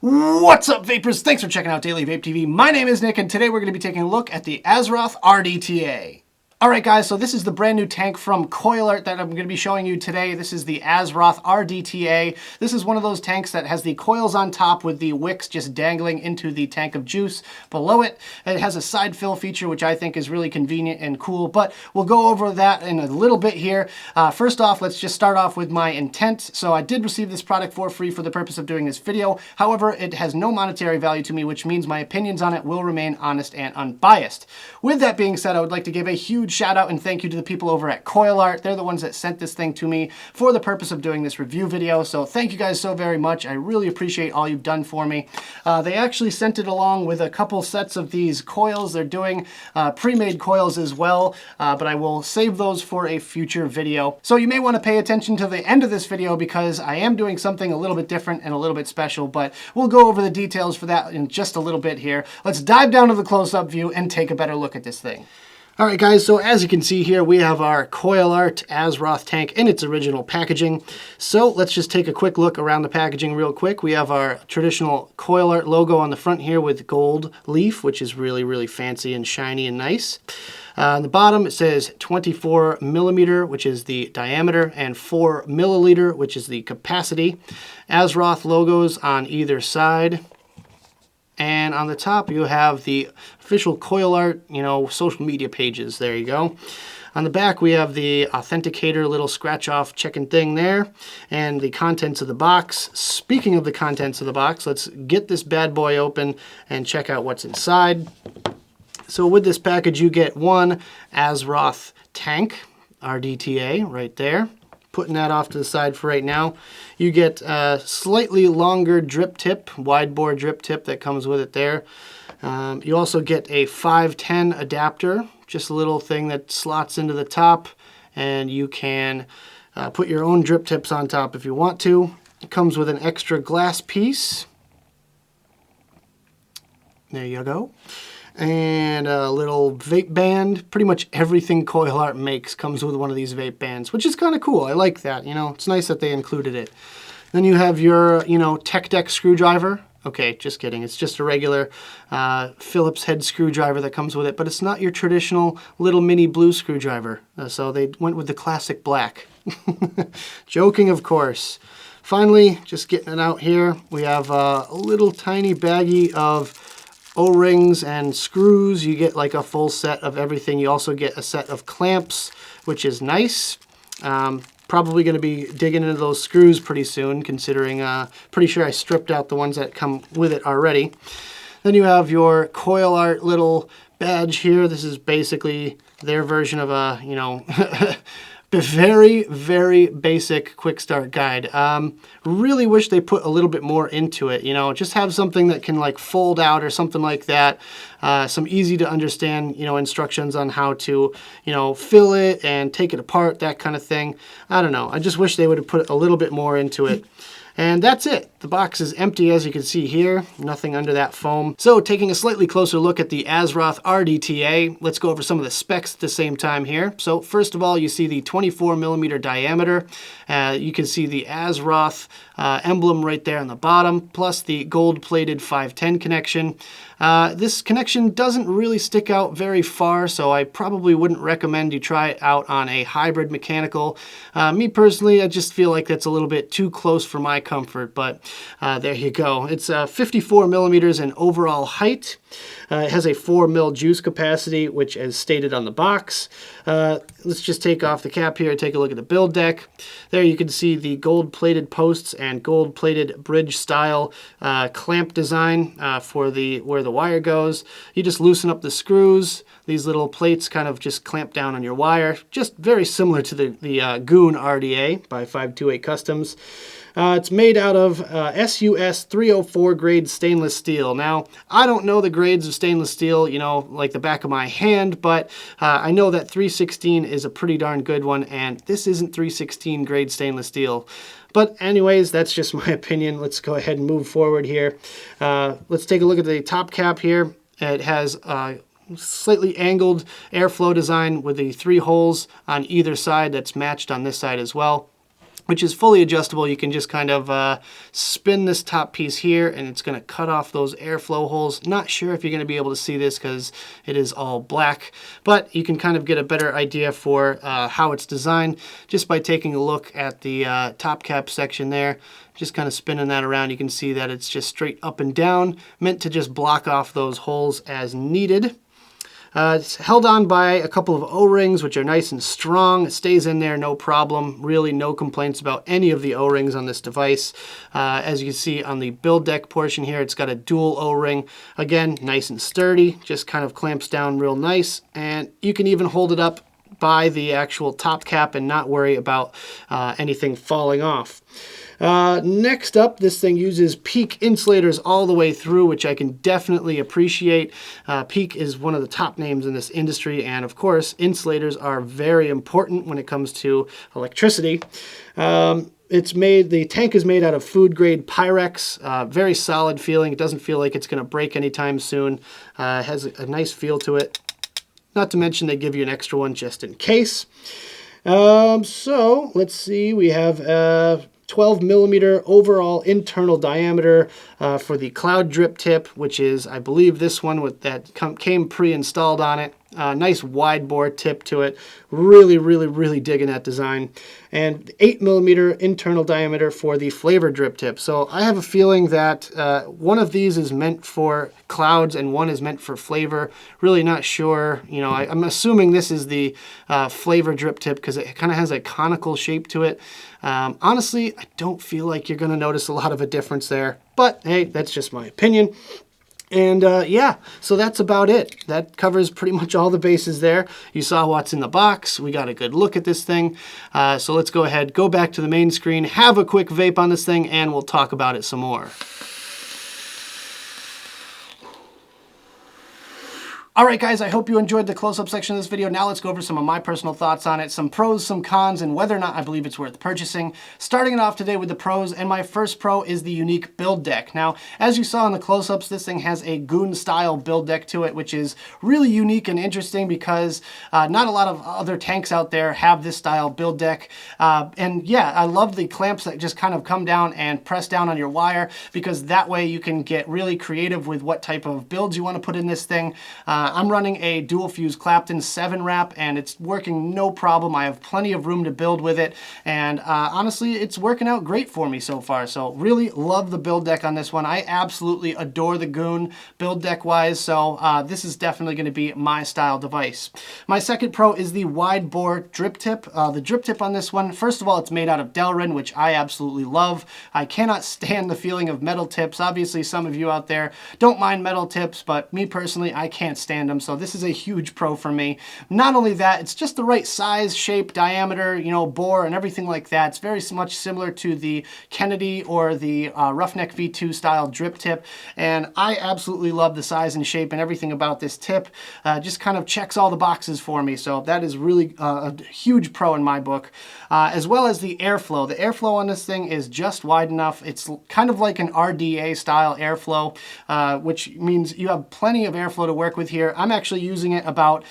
What's up, vapors? Thanks for checking out Daily Vape TV. My name is Nick, and today we're going to be taking a look at the AzeRoth RDTA. Alright guys, so this is the brand new tank from CoilArt that I'm going to be showing you today. This is the AzeRoth RDTA. This is one of those tanks that has the coils on top with the wicks just dangling into the tank of juice below it. It has a side fill feature, which I think is really convenient and cool, but we'll go over that in a little bit here. First off, let's just start off with my intent. So I did receive this product for free for the purpose of doing this video. However, it has no monetary value to me, which means my opinions on it will remain honest and unbiased. With that being said, I would like to give a huge shout out and thank you to the people over at CoilArt. They're the ones that sent this thing to me for the purpose of doing this review video. So thank you guys so very much. I really appreciate all you've done for me. They actually sent it along with a couple sets of these coils. They're doing pre-made coils as well, but I will save those for a future video. So you may want to pay attention to the end of this video because I am doing something a little bit different and a little bit special, but we'll go over the details for that in just a little bit here. Let's dive down to the close-up view and take a better look at this thing. Alright guys, so as you can see here, we have our CoilArt AzeRoth tank in its original packaging. So let's just take a quick look around the packaging real quick. We have our traditional CoilArt logo on the front here with gold leaf, which is really, really fancy and shiny and nice. On the bottom it says 24 millimeter, which is the diameter, and 4 milliliter, which is the capacity. AzeRoth logos on either side. And on the top, you have the official CoilArt, social media pages. There you go. On the back, we have the authenticator little scratch-off checking thing there, and the contents of the box. Speaking of the contents of the box, let's get this bad boy open and check out what's inside. So with this package, you get one AzeRoth tank, RDTA, right there. Putting that off to the side for right now. You get a slightly longer drip tip, wide bore drip tip that comes with it there. You also get a 510 adapter, just a little thing that slots into the top, and you can put your own drip tips on top if you want to. It comes with an extra glass piece. There you go. And a little vape band. Pretty much everything CoilArt makes comes with one of these vape bands, which is kind of cool. I like that, it's nice that they included it. Then you have your, tech deck screwdriver. Okay, just kidding. It's just a regular Phillips head screwdriver that comes with it, but it's not your traditional little mini blue screwdriver. So they went with the classic black. Joking, of course. Finally, just getting it out here, we have a little tiny baggie of O-rings and screws. You get like a full set of everything. You also get a set of clamps, which is nice. Probably going to be digging into those screws pretty soon, considering pretty sure I stripped out the ones that come with it already. Then you have your CoilArt little badge here. This is basically their version of a, very, very basic quick start guide. Really wish they put a little bit more into it, just have something that can like fold out or something like that. Some easy to understand, instructions on how to, fill it and take it apart, that kind of thing. I don't know. I just wish they would have put a little bit more into it. And that's it. The box is empty, as you can see here. Nothing under that foam. So taking a slightly closer look at the AzeRoth RDTA, let's go over some of the specs at the same time here. So first of all, you see the 24 millimeter diameter. You can see the AzeRoth emblem right there on the bottom, plus the gold-plated 510 connection. This connection doesn't really stick out very far, so I probably wouldn't recommend you try it out on a hybrid mechanical. Me personally, I just feel like that's a little bit too close for my comfort, but there you go. It's 54 millimeters in overall height. It has a 4 mil juice capacity, which is stated on the box. Let's just take off the cap here and take a look at the build deck. There you can see the gold-plated posts and gold-plated bridge-style clamp design for where the wire goes. You just loosen up the screws. These little plates kind of just clamp down on your wire. Just very similar to the Goon RDA by 528 Customs. It's made out of SUS 304 grade stainless steel. Now, I don't know the grades of stainless steel, like the back of my hand, but I know that 316 is a pretty darn good one, and this isn't 316 grade stainless steel. But anyways, that's just my opinion. Let's go ahead and move forward here. Let's take a look at the top cap here. It has slightly angled airflow design with the 3 holes on either side that's matched on this side as well. which is fully adjustable. You can just kind of spin this top piece here and it's going to cut off those airflow holes. Not sure if you're going to be able to see this because it is all black, but you can kind of get a better idea for how it's designed just by taking a look at the top cap section there. Just kind of spinning that around, you can see that it's just straight up and down, meant to just block off those holes as needed. It's held on by a couple of O-rings, which are nice and strong. It stays in there, no problem. Really no complaints about any of the O-rings on this device. As you can see on the build deck portion here, it's got a dual O-ring. Again, nice and sturdy, just kind of clamps down real nice. And you can even hold it up by the actual top cap and not worry about anything falling off. Next up, this thing uses PEEK insulators all the way through, which I can definitely appreciate. PEEK is one of the top names in this industry, and of course, insulators are very important when it comes to electricity. The tank is made out of food grade Pyrex, very solid feeling. It doesn't feel like it's going to break anytime soon. It has a nice feel to it. Not to mention they give you an extra one just in case. So let's see, we have 12 millimeter overall internal diameter for the cloud drip tip, which is, I believe, this one that came pre-installed on it. Nice wide bore tip to it. Really digging that design. And 8 millimeter internal diameter for the flavor drip tip. So I have a feeling that one of these is meant for clouds and one is meant for flavor. Really not sure. You know, I'm assuming this is the flavor drip tip because it kind of has a conical shape to it. Honestly, I don't feel like you're going to notice a lot of a difference there. But hey, that's just my opinion. And yeah, so that's about it. That covers pretty much all the bases there. You saw what's in the box. We got a good look at this thing. So let's go ahead, go back to the main screen, have a quick vape on this thing, and we'll talk about it some more. Alright guys, I hope you enjoyed the close-up section of this video. Now let's go over some of my personal thoughts on it, some pros, some cons, and whether or not I believe it's worth purchasing. Starting it off today with the pros, and my first pro is the unique build deck. Now, as you saw in the close-ups, this thing has a goon-style build deck to it, which is really unique and interesting because not a lot of other tanks out there have this style build deck. And yeah, I love the clamps that just kind of come down and press down on your wire because that way you can get really creative with what type of builds you want to put in this thing. I'm running a dual fuse Clapton 7 wrap and it's working no problem. I have plenty of room to build with it, and honestly it's working out great for me so far. So really love the build deck on this one. I absolutely adore the Goon build deck wise, so this is definitely going to be my style device. My second pro is the wide bore drip tip. The drip tip on this one, first of all, it's made out of Delrin, which I absolutely love. I cannot stand the feeling of metal tips. Obviously some of you out there don't mind metal tips, but me personally, I can't stand them, so this is a huge pro for me. Not only that, it's just the right size, shape, diameter, you know, bore and everything like that. It's very much similar to the Kennedy or the Roughneck V2 style drip tip, and I absolutely love the size and shape and everything about this tip. Just kind of checks all the boxes for me, so that is really a huge pro in my book. As well as the airflow. The airflow on this thing is just wide enough. It's kind of like an RDTA style airflow, which means you have plenty of airflow to work with here. I'm actually using it about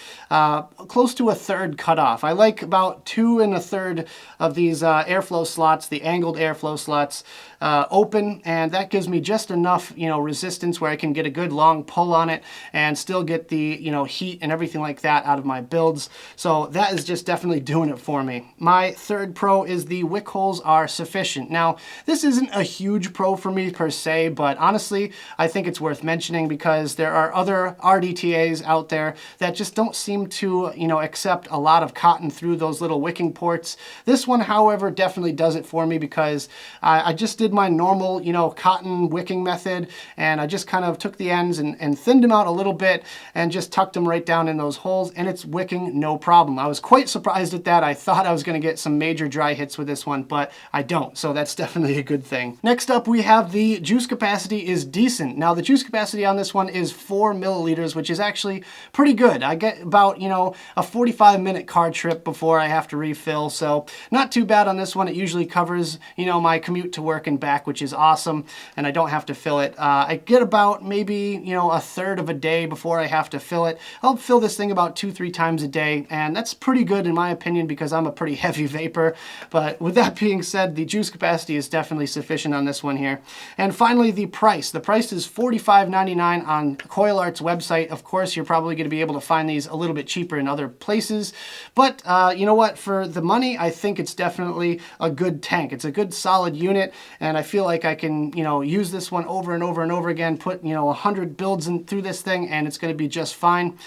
close to a third cutoff. I like about 2 1/3 of these airflow slots, the angled airflow slots, open, and that gives me just enough, you know, resistance where I can get a good long pull on it and still get the, you know, heat and everything like that out of my builds. So that is just definitely doing it for me. My third pro is the wick holes are sufficient. Now, this isn't a huge pro for me per se, but honestly, I think it's worth mentioning because there are other RDTAs out there that just don't seem to, you know, accept a lot of cotton through those little wicking ports. This one, however, definitely does it for me because I just did my normal, you know, cotton wicking method, and I just kind of took the ends and thinned them out a little bit and just tucked them right down in those holes, and it's wicking no problem. I was quite surprised at that. I thought I was going to get some major dry hits with this one, but I don't, so that's definitely a good thing. Next up, we have the juice capacity is decent. Now, the juice capacity on this one is 4 milliliters, which is actually pretty good. I get about, you know, a 45-minute car trip before I have to refill, so not too bad on this one. It usually covers, you know, my commute to work and back, which is awesome, and I don't have to fill it. I get about maybe, you know, a third of a day before I have to fill it. I'll fill this thing about 2-3 times a day, and that's pretty good in my opinion because I'm a pretty heavy vapor. But with that being said, the juice capacity is definitely sufficient on this one here. And finally, the price. The price is $45.99 on CoilArt's website. Of course, you're probably going to be able to find these a little bit cheaper in other places, but you know what? For the money, I think it's definitely a good tank. It's a good solid unit, and I feel like I can, you know, use this one over and over and over again, put, you know, 100 builds through this thing, and it's going to be just fine.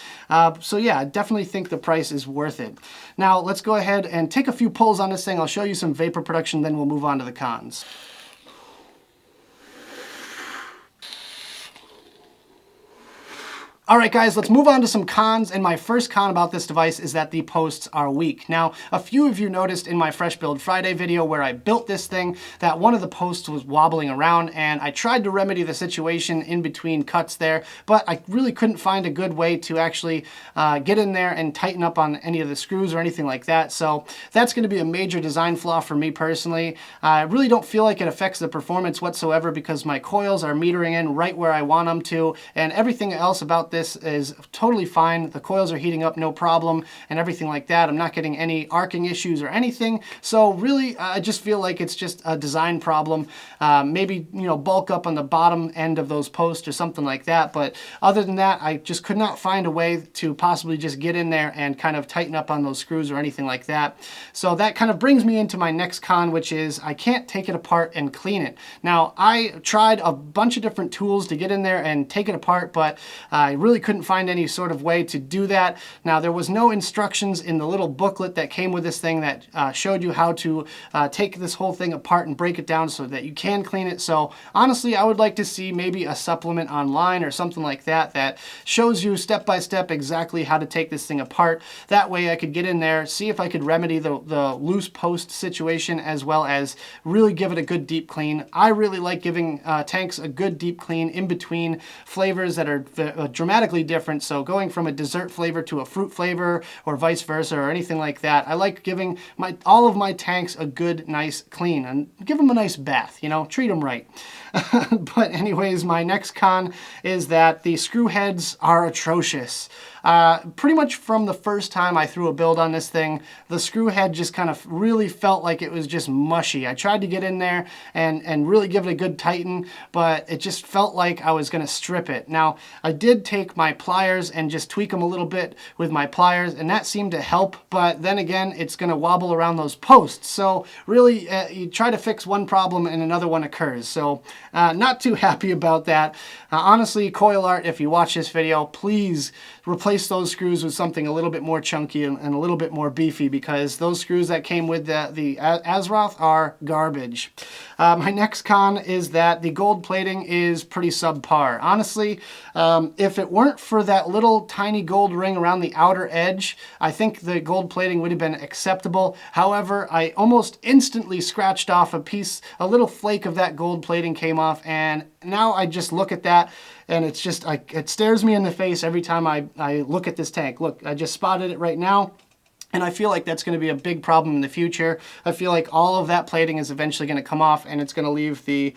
So yeah, I definitely think the price is worth it. Now, let's go ahead and take a few pulls on this thing. I'll show you some vapor production, then we'll move on to the cons. All right, guys, let's move on to some cons, and my first con about this device is that the posts are weak. Now, a few of you noticed in my Fresh Build Friday video where I built this thing that one of the posts was wobbling around, and I tried to remedy the situation in between cuts there, but I really couldn't find a good way to actually get in there and tighten up on any of the screws or anything like that, so that's going to be a major design flaw for me personally. I really don't feel like it affects the performance whatsoever because my coils are metering in right where I want them to, and everything else about this is totally fine. The coils are heating up no problem and everything like that. I'm not getting any arcing issues or anything. So really, I just feel like it's just a design problem. Maybe, you know, bulk up on the bottom end of those posts or something like that. But other than that, I just could not find a way to possibly just get in there and kind of tighten up on those screws or anything like that. So that kind of brings me into my next con, which is I can't take it apart and clean it. Now, I tried a bunch of different tools to get in there and take it apart, but I really couldn't find any sort of way to do that. Now, there was no instructions in the little booklet that came with this thing that showed you how to take this whole thing apart and break it down so that you can clean it. So honestly, I would like to see maybe a supplement online or something like that that shows you step by step exactly how to take this thing apart. That way I could get in there, see if I could remedy the loose post situation as well as really give it a good deep clean. I really like giving tanks a good deep clean in between flavors that are dramatically different. So going from a dessert flavor to a fruit flavor or vice versa or anything like that, I like giving all of my tanks a good, nice clean and give them a nice bath, you know, treat them right. But anyways, my next con is that the screw heads are atrocious. Pretty much from the first time I threw a build on this thing, the screw head just kind of really felt like it was just mushy. I tried to get in there and really give it a good tighten, but it just felt like I was going to strip it. Now, I did take my pliers and just tweak them a little bit with my pliers, and that seemed to help, but then again, it's going to wobble around those posts. So really, you try to fix one problem and another one occurs. So not too happy about that. Honestly, CoilArt, if you watch this video, please replace those screws with something a little bit more chunky and a little bit more beefy, because those screws that came with the AzeRoth are garbage. My next con is that the gold plating is pretty subpar. Honestly, if it weren't for that little tiny gold ring around the outer edge, I think the gold plating would have been acceptable. However, I almost instantly scratched off a little flake of that gold plating came off, and now I just look at that and it's just, it stares me in the face every time I look at this tank. Look, I just spotted it right now. And I feel like that's going to be a big problem in the future. I feel like all of that plating is eventually going to come off, and it's going to leave the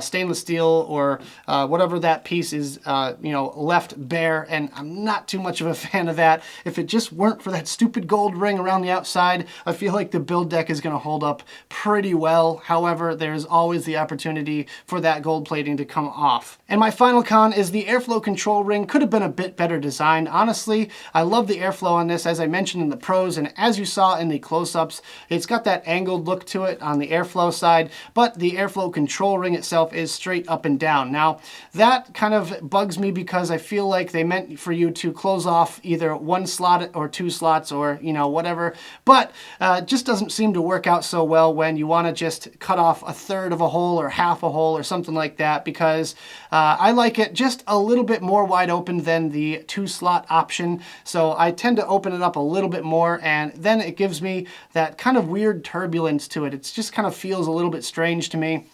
stainless steel or whatever that piece is, you know, left bare. And I'm not too much of a fan of that. If it just weren't for that stupid gold ring around the outside, I feel like the build deck is going to hold up pretty well. However, there's always the opportunity for that gold plating to come off. And my final con is the airflow control ring could have been a bit better designed. Honestly, I love the airflow on this, as I mentioned in the pros. And as you saw in the close-ups, it's got that angled look to it on the airflow side, but the airflow control ring itself is straight up and down. Now, that kind of bugs me because I feel like they meant for you to close off either one slot or two slots or, you know, whatever, but it just doesn't seem to work out so well when you want to just cut off a third of a hole or half a hole or something like that, because I like it just a little bit more wide open than the 2-slot option. So I tend to open it up a little bit more, and then it gives me that kind of weird turbulence to it. It just kind of feels a little bit strange to me.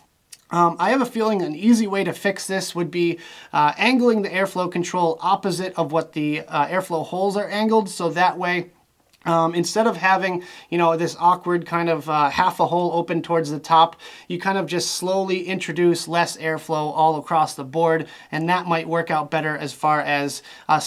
I have a feeling an easy way to fix this would be angling the airflow control opposite of what the airflow holes are angled, so that way instead of having, you know, this awkward kind of half a hole open towards the top, you kind of just slowly introduce less airflow all across the board, and that might work out better as far as a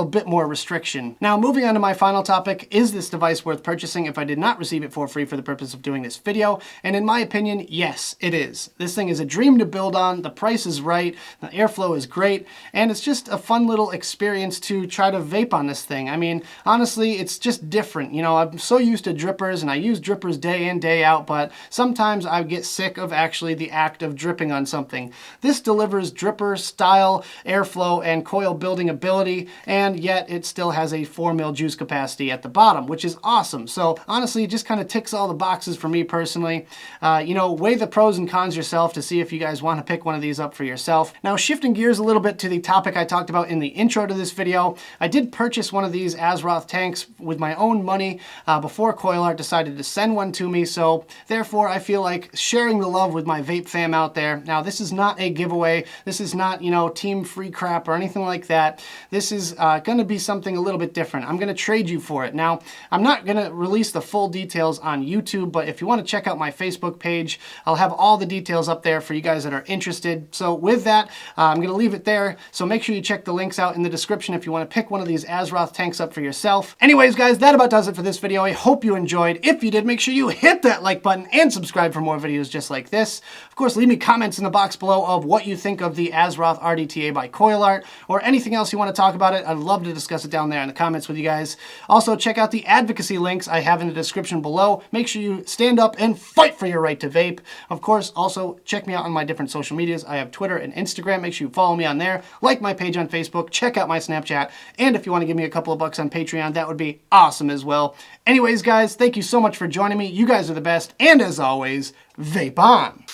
bit more restriction. Now, moving on to my final topic, is this device worth purchasing if I did not receive it for free for the purpose of doing this video? And in my opinion, yes, it is. This thing is a dream to build on, the price is right, the airflow is great, and it's just a fun little experience to try to vape on this thing. I mean, honestly, it's just different. You know, I'm so used to drippers and I use drippers day in, day out, but sometimes I get sick of actually the act of dripping on something. This delivers dripper style airflow and coil building ability, and yet it still has a 4 mil juice capacity at the bottom, which is awesome. So honestly, it just kind of ticks all the boxes for me personally. You know, weigh the pros and cons yourself to see if you guys want to pick one of these up for yourself. Now, shifting gears a little bit to the topic I talked about in the intro to this video, I did purchase one of these AzeRoth tanks with my own money before CoilArt decided to send one to me, so therefore I feel like sharing the love with my vape fam out there. Now, this is not a giveaway, this is not, you know, team free crap or anything like that. This is going to be something a little bit different. I'm going to trade you for it. Now, I'm not going to release the full details on YouTube, but if you want to check out my Facebook page, I'll have all the details up there for you guys that are interested. So with that, I'm going to leave it there, so make sure you check the links out in the description if you want to pick one of these AzeRoth tanks up for yourself. Anyways, guys, that about does it for this video. I hope you enjoyed. If you did, make sure you hit that like button and subscribe for more videos just like this. Of course, leave me comments in the box below of what you think of the AzeRoth RDTA by CoilArt, or anything else you want to talk about it. I'd love to discuss it down there in the comments with you guys. Also, check out the advocacy links I have in the description below. Make sure you stand up and fight for your right to vape. Of course, also check me out on my different social medias. I have Twitter and Instagram. Make sure you follow me on there. Like my page on Facebook. Check out my Snapchat. And if you want to give me a couple of bucks on Patreon, that would be awesome as well. Anyways, guys, thank you so much for joining me. You guys are the best. And as always, vape on.